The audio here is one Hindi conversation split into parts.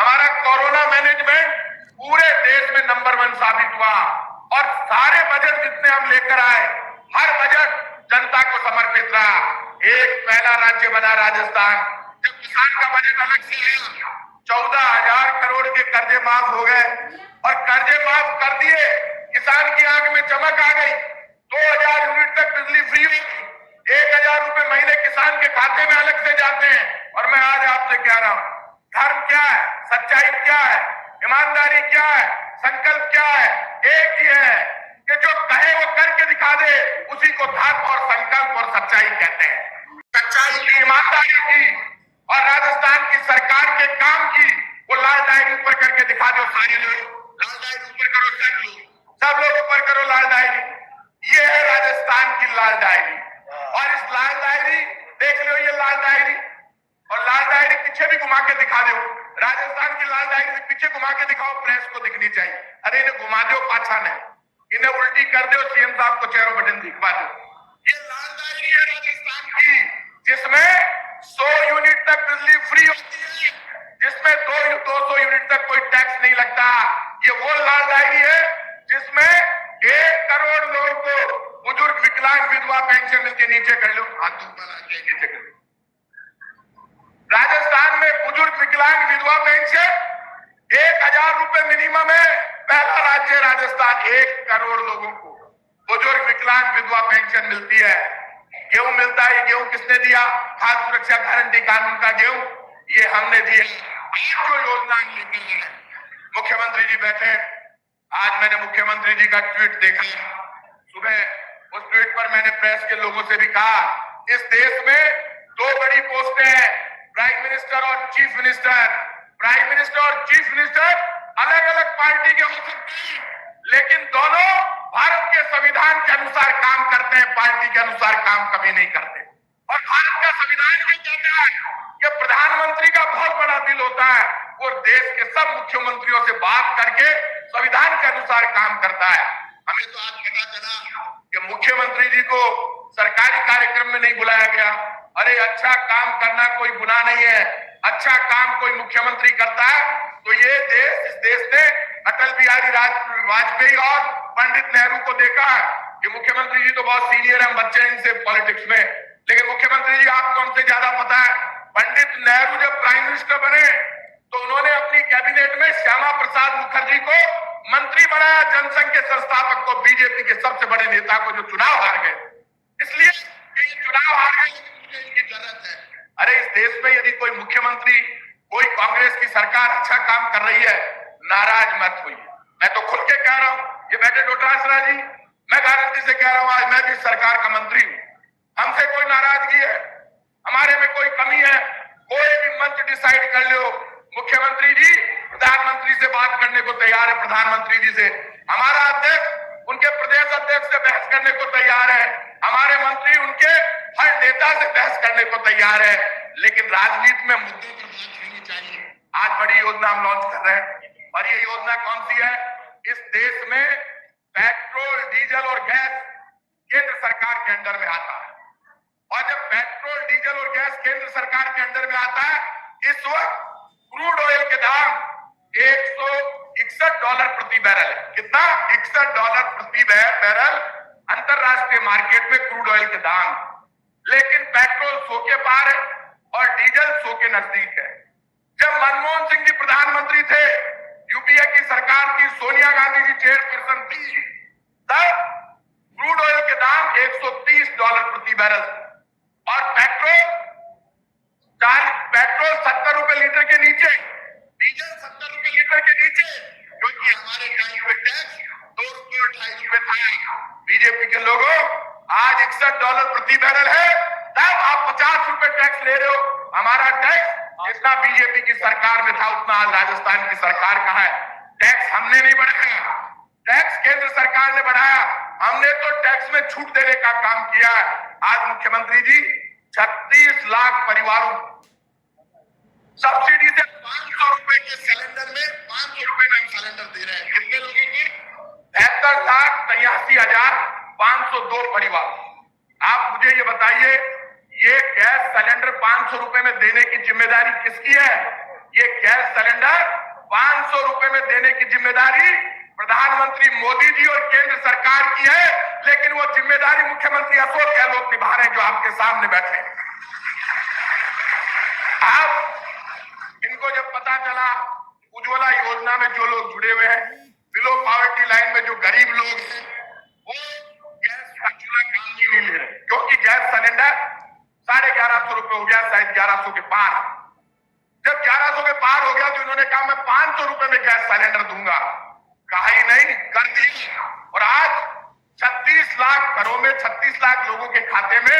हमारा कोरोना मैनेजमेंट पूरे देश में नंबर 1 साबित हुआ और सारे बजट जितने हम लेकर आए, हर बजट जनता को समर्पित रहा। एक पहला राज्य बना राजस्थान, जब किसान का बजट अलग से आया, 14,000 करोड़ के कर्जे माफ हो गए और कर्जे माफ कर दिए, किसान की आंख में चमक आ गई। 2,000 यूनिट तक बिजली फ्री हुई, 1,000 रुपए महीने किसान के खाते में अलग से जाते हैं। और मैं आज आपसे कह रहा हूं, धर्म क्या है, सच्चाई क्या है, ईमानदारी क्या है, संकल्प क्या है? एक ही है कि जो कहे वो करके दिखा दे, उसी को धर्म और संकल्प और सच्चाई कहते हैं। सच्चाई की, ईमानदारी की और राजस्थान की सरकार के काम की वो लाल डायरी ऊपर करके दिखा दो। सारे लोग लाल डायरी ऊपर करो, सब लोग ऊपर करो लाल डायरी। ये है राजस्थान की लाल डायरी और इस लाल डायरी देख लो, ये लाल डायरी और लाल डायरी पीछे भी घुमा के दिखा दो। राजस्थान की लाल डायरी पीछे घुमा के दिखाओ, प्रेस को दिखनी चाहिए। अरे इन्हें घुमा दो पाछा नहीं, इन्हें उल्टी कर दो, सीएम साहब को चेहरों बटन दिखवा दो। ये लाल डायरी है राजस्थान की, जिसमें 100 यूनिट तक बिजली फ्री होती है, जिसमें 200 यूनिट तक कोई टैक्स नहीं लगता। ये वो लाल डायरी है जिसमें 1 करोड़ लोगों को बुजुर्ग, विकलांग, विधवा पेंशन मिलके नीचे कर लो, हाथ नीचे कर लो। राजस्थान में बुजुर्ग, विकलांग, विधवा पेंशन 1,000 रुपए मिनिमम है। पहला राज्य राजस्थान, 1 करोड़ लोगों को बुजुर्ग, विकलांग, विधवा पेंशन मिलती है। गेहूं मिलता है, गेहूं किसने दिया? खाद्य सुरक्षा गारंटी कानून का गेहूं ये हमने दिया। जो योजना लेकर मुख्यमंत्री जी बैठे, आज मैंने मुख्यमंत्री जी का ट्वीट देखा सुबह। उस ट्वीट पर मैंने प्रेस के लोगों से भी कहा, इस देश में 2 बड़ी पोस्टें हैं, प्राइम मिनिस्टर और चीफ मिनिस्टर। प्राइम मिनिस्टर और चीफ मिनिस्टर अलग अलग पार्टी के हो सकते हैं, लेकिन दोनों भारत के संविधान के अनुसार काम करते हैं, पार्टी के अनुसार काम कभी नहीं करते। और भारत का संविधान ये कहता है कि प्रधानमंत्री का बहुत बड़ा दिल होता है, वो देश के सब मुख्यमंत्रियों से बात करके संविधान के अनुसार काम करता है। हमें तो आज पता चला कि मुख्यमंत्री जी को सरकारी कार्यक्रम में नहीं बुलाया गया। अरे अच्छा काम करना कोई गुनाह नहीं है, अच्छा काम कोई मुख्यमंत्री करता है तो ये देश, इस देश ने अटल बिहारी वाजपेयी और पंडित नेहरू को देखा है कि मुख्यमंत्री जी तो बहुत सीनियर हैं, बच्चे हैं इनसे पॉलिटिक्स में, लेकिन मुख्यमंत्री जी आपको हमसे ज्यादा पता है, पंडित नेहरू जब प्राइम मिनिस्टर बने तो उन्होंने अपनी कैबिनेट में श्यामा प्रसाद मुखर्जी को मंत्री बनाया, जनसंघ के संस्थापक को, बीजेपी के सबसे बड़े नेता को, जो चुनाव हार गए। इसलिए ये चुनाव हार गए, इनकी जरूरत है। अरे इस देश में यदि कोई मुख्यमंत्री, कोई कांग्रेस की सरकार अच्छा काम कर रही है, नाराज मत होइए। मैं तो खुल के कह रहा हूं, ये बैठे डोटासरा जी, मैं गारंटी से कह रहा हूं, आज मैं भी सरकार का मंत्री हूं, हमसे कोई नाराजगी है, हमारे में कोई कमी है, कोई भी मंच डिसाइड कर लो, मुख्यमंत्री जी प्रधानमंत्री से बात करने को तैयार है, प्रधानमंत्री जी से। हमारा अध्यक्ष उनके प्रदेश अध्यक्ष से बहस करने को तैयार है, हमारे मंत्री उनके हर नेता से बहस करने को तैयार है, लेकिन राजनीति में मुद्दों पर बात होनी चाहिए। आज बड़ी योजना हम लॉन्च कर रहे हैं और ये योजना कौन सी है? इस देश में पेट्रोल, डीजल और गैस केंद्र सरकार के अंडर में आता है और जब पेट्रोल, डीजल और गैस केंद्र सरकार के अंडर में आता है, इस वक्त क्रूड ऑयल के दाम $161 प्रति बैरल है। कितना? $61 प्रति बैरल अंतरराष्ट्रीय मार्केट में क्रूड ऑयल के दाम। लेकिन पेट्रोल 100 के पार है और डीजल 100 के नजदीक है। जब मनमोहन सिंह जी प्रधानमंत्री थे, यूपीए की सरकार की, सोनिया गांधी जी चेयरपर्सन थी, तब क्रूड ऑयल के दाम $130 प्रति बैरल और पेट्रोल 70 रुपए लीटर के नीचे, डीजल 70 रुपए लीटर के नीचे, क्योंकि हमारे टाइम पे टैक्स 2 रुपए और 2.5 रुपए था। बीजेपी के लोगों, आज $61 प्रति बैरल है, तब आप 50 रुपए टैक्स ले रहे हो। हमारा टैक्स जितना बीजेपी की सरकार में था उतना आज राजस्थान की सरकार का है। टैक्स हमने नहीं बढ़ाया, टैक्स केंद्र सरकार ने बढ़ाया, हमने तो टैक्स में छूट देने का काम किया है। आज मुख्यमंत्री जी 36 लाख परिवारों सब्सिडी से 500 रुपए के सिलेंडर में 500 रुपए में हम सिलेंडर दे रहे हैं। कितने लोगों को? 73,83,502 परिवार। आप मुझे ये बताइए, ये गैस सिलेंडर 500 रुपए में देने की जिम्मेदारी किसकी है? ये गैस सिलेंडर 500 रुपए में देने की जिम्मेदारी प्रधानमंत्री मोदी जी और केंद्र सरकार की है, लेकिन वो जिम्मेदारी मुख्यमंत्री अशोक गहलोत निभा रहे हैं, जो आपके सामने बैठे हैं। अब इनको जब पता चला उज्ज्वला योजना में जो लोग जुड़े हुए हैं, बिलो पॉवर्टी लाइन में जो गरीब लोग हैं, वो गैस का चूल्हा काम नहीं ले रहे, क्योंकि गैस सिलेंडर 1150 रुपए हो गया, शायद 1100 के पार। जब 1100 के पार हो गया तो इन्होंने कहा मैं 500 रुपए में गैस सिलेंडर दूंगा। कहा ही नहीं, कर दी। और आज 36 लाख घरों में 36 लाख लोगों के खाते में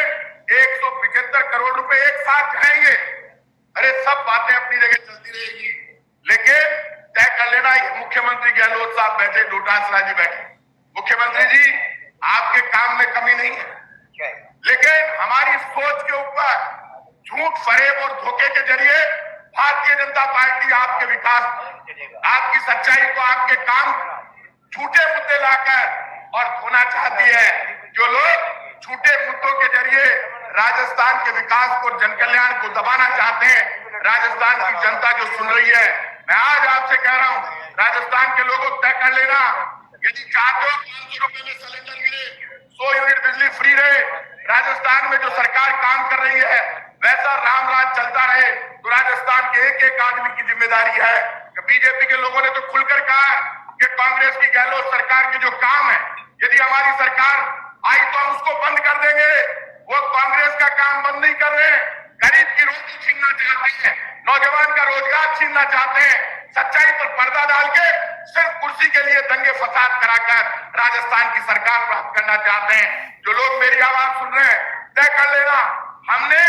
175 करोड़ रुपए एक साथ जाएंगे। अरे सब बातें अपनी जगह चलती रहेगी, लेकिन तय कर लेना, ये मुख्यमंत्री गहलोत साहब बैठे, डोटासरा जी बैठे। मुख्यमंत्री जी, आपके काम में कमी नहीं है, लेकिन हमारी सोच के ऊपर झूठ, फरेब और धोखे के जरिए भारतीय जनता पार्टी आपके विकास, आपकी सच्चाई को, आपके काम झूठे मुद्दे लाकर और धोना चाहती है। जो लोग झूठे मुद्दों के जरिए राजस्थान के विकास को, जनकल्याण को दबाना चाहते हैं, राजस्थान की जनता जो सुन रही है, मैं आज आपसे कह रहा हूं, राजस्थान के लोगों तय कर लेना, यदि चाहते हो 500 रुपए में सिलेंडर मिले, 100 यूनिट बिजली फ्री रहे, राजस्थान में जो सरकार काम कर रही है वैसा राम राज चलता रहे, तो राजस्थान के एक एक आदमी की जिम्मेदारी है। बीजेपी के लोगों ने तो खुलकर कहा है कि कांग्रेस की गहलोत सरकार के जो काम है, यदि हमारी सरकार आई तो हम उसको बंद कर देंगे। वो कांग्रेस का काम बंद नहीं कर रहे, गरीब की रोटी छीनना चाहते हैं, नौजवान का रोजगार छीनना चाहते हैं, सच्चाई पर पर्दा डाल के सिर्फ कुर्सी के लिए दंगे फसाद कराकर राजस्थान की सरकार प्राप्त करना चाहते हैं। जो लोग मेरी आवाज सुन रहे हैं, तय कर लेना, हमने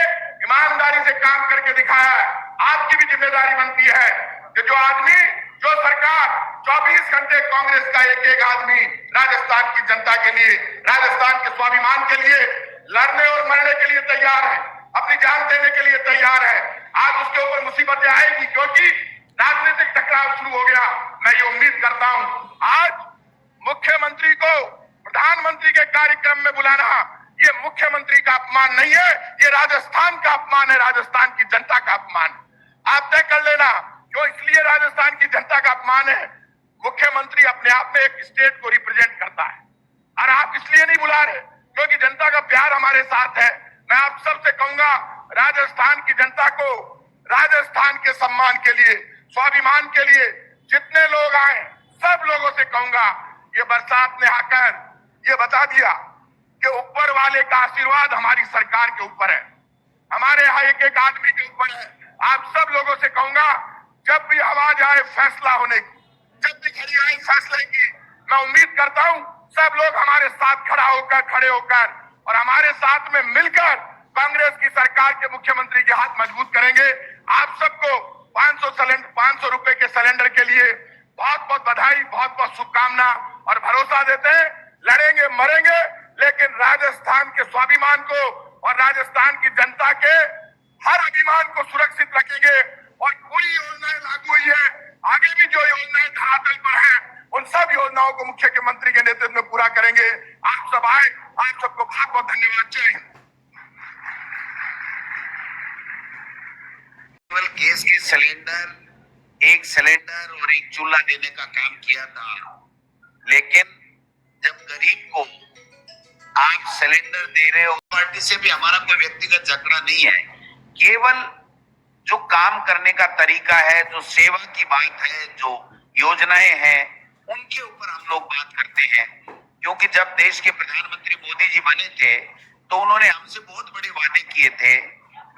ईमानदारी से काम करके दिखाया है। आपकी भी जिम्मेदारी बनती है कि जो आदमी, जो सरकार 24 घंटे कांग्रेस का एक एक आदमी राजस्थान की जनता के लिए, राजस्थान के स्वाभिमान के लिए लड़ने और मरने के लिए तैयार है, अपनी जान देने के लिए तैयार है, आज उसके ऊपर मुसीबतें आएगी, क्योंकि राजनीतिक टकराव शुरू हो गया। मैं ये उम्मीद करता हूं, आज मुख्यमंत्री को प्रधानमंत्री के कार्यक्रम में बुलाना ये मुख्यमंत्री का अपमान नहीं है, ये राजस्थान का अपमान है, राजस्थान की जनता का अपमान। आप तय कर लेना, क्यों इसलिए राजस्थान की जनता का अपमान है, मुख्यमंत्री अपने आप में एक स्टेट को रिप्रेजेंट करता है, और आप इसलिए नहीं बुला रहे क्योंकि जनता का प्यार हमारे साथ है। मैं आप सबसे कहूंगा, राजस्थान की जनता को राजस्थान के सम्मान के लिए, स्वाभिमान के लिए जितने लोग आए, सब लोगों से कहूंगा, ये बरसात ने आकर ये बता दिया कि ऊपर वाले का आशीर्वाद हमारी सरकार के ऊपर है, हमारे यहाँ एक एक आदमी के ऊपर है। आप सब लोगों से कहूंगा, जब भी आवाज आए फैसला होने की, जब भी घड़ी आए फैसले की, मैं उम्मीद करता हूं सब लोग हमारे साथ खड़े होकर और हमारे साथ में मिलकर कांग्रेस की सरकार के मुख्यमंत्री के हाथ मजबूत करेंगे। आप सबको 500 रुपए के सिलेंडर के लिए बहुत बहुत बधाई, बहुत बहुत शुभकामना, और भरोसा देते हैं लड़ेंगे मरेंगे, लेकिन राजस्थान के स्वाभिमान को और राजस्थान की जनता के हर अभिमान को सुरक्षित रखेंगे। और पूरी योजनाएं लागू हुई है, आगे भी जो योजनाएं धरातल पर है उन सब योजनाओं को मुख्यमंत्री के नेतृत्व में पूरा करेंगे। आप सब आए, आप सबको बहुत बहुत धन्यवाद। जय हिंद। केवल गैस के सिलेंडर, एक सिलेंडर और एक चूल्हा देने का काम किया था, लेकिन जब गरीब को आप सिलेंडर दे रहे हो, पार्टी से भी हमारा कोई व्यक्तिगत झगड़ा नहीं है, केवल जो काम करने का तरीका है, जो सेवा की बात है, जो योजनाएं हैं, उनके ऊपर हम लोग बात करते हैं। क्योंकि जब देश के प्रधानमंत्री मोदी जी बने थे तो उन्होंने हमसे बहुत बड़े वादे किए थे,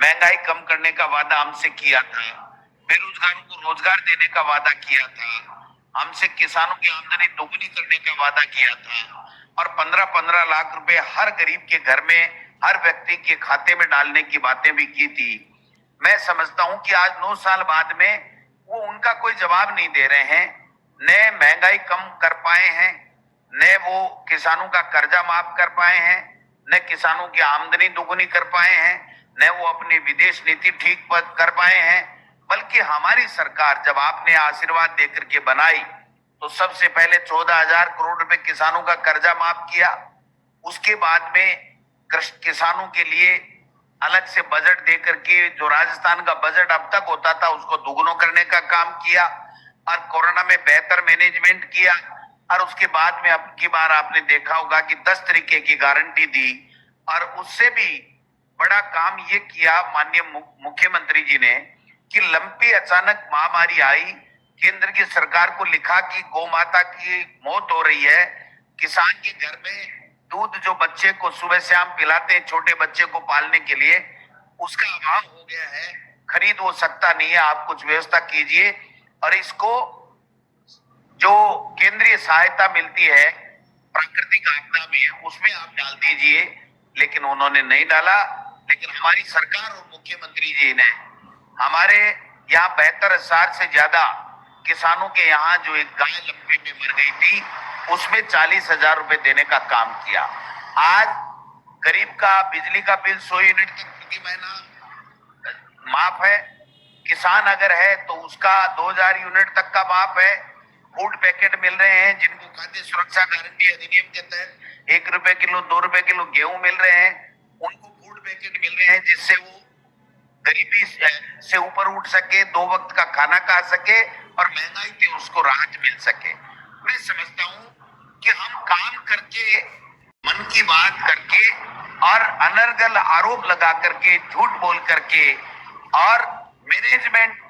महंगाई कम करने का वादा हमसे किया था, बेरोजगारों को रोजगार देने का वादा किया था, हमसे किसानों की आमदनी दोगुनी करने का वादा किया था, और 15-15 लाख रुपए हर गरीब के घर में, हर व्यक्ति के खाते में डालने की बातें भी की थी। मैं समझता हूं कि आज 9 साल बाद में वो उनका कोई जवाब नहीं दे रहे हैं, न महंगाई कम कर पाए हैं, न वो किसानों का कर्जा माफ कर पाए हैं, न किसानों की आमदनी दोगुनी कर पाए हैं, न वो अपनी विदेश नीति ठीक कर पाए हैं। बल्कि हमारी सरकार जब आपने आशीर्वाद देकर के बनाई तो सबसे पहले 14,000 करोड़ रुपए किसानों का कर्जा माफ किया, उसके बाद में किसानों के लिए अलग से बजट देकर के जो राजस्थान का बजट अब तक होता था उसको दोगुना करने का काम किया, और कोरोना में बेहतर मैनेजमेंट किया। और उसके बाद में अब की बार आपने देखा होगा कि 10 तरीके की गारंटी दी, और उससे भी बड़ा काम ये किया माननीय मुख्यमंत्री जी ने कि लंपी अचानक महामारी आई, केंद्र की सरकार को लिखा कि गौ माता की मौत हो रही है, किसान के घर में दूध जो बच्चे को सुबह शाम पिलाते हैं छोटे बच्चे को पालने के लिए, उसका अभाव हो गया है, खरीद हो सकता नहीं है, आप कुछ व्यवस्था कीजिए। और इसको जो केंद्रीय सहायता मिलती है प्राकृतिक आपदा में उसमें आप डाल दीजिए, लेकिन उन्होंने नहीं डाला। लेकिन हमारी सरकार और मुख्यमंत्री जी ने हमारे यहाँ 72,000 से ज्यादा किसानों के यहाँ जो एक गाय लंपी में मर गई थी उसमें 40,000 रुपए देने का काम किया। आज गरीब का बिजली का बिल 100 यूनिट तक प्रति महीना माफ है, किसान अगर है तो उसका 2,000 यूनिट तक का माफ है। फूड पैकेट मिल रहे हैं जिनको खाद्य सुरक्षा गारंटी अधिनियम के तहत 1 रुपए किलो 2 रुपए किलो गेहूं मिल रहे हैं, उनको फूड पैकेट मिल रहे हैं जिससे वो गरीबी से ऊपर उठ सके, 2 वक्त का खाना खा सके और महंगाई से उसको राहत मिल सके। मैं समझता हूं कि हम काम करके, मन की बात करके और अनर्गल आरोप लगा करके, झूठ बोल करके और मैनेजमेंट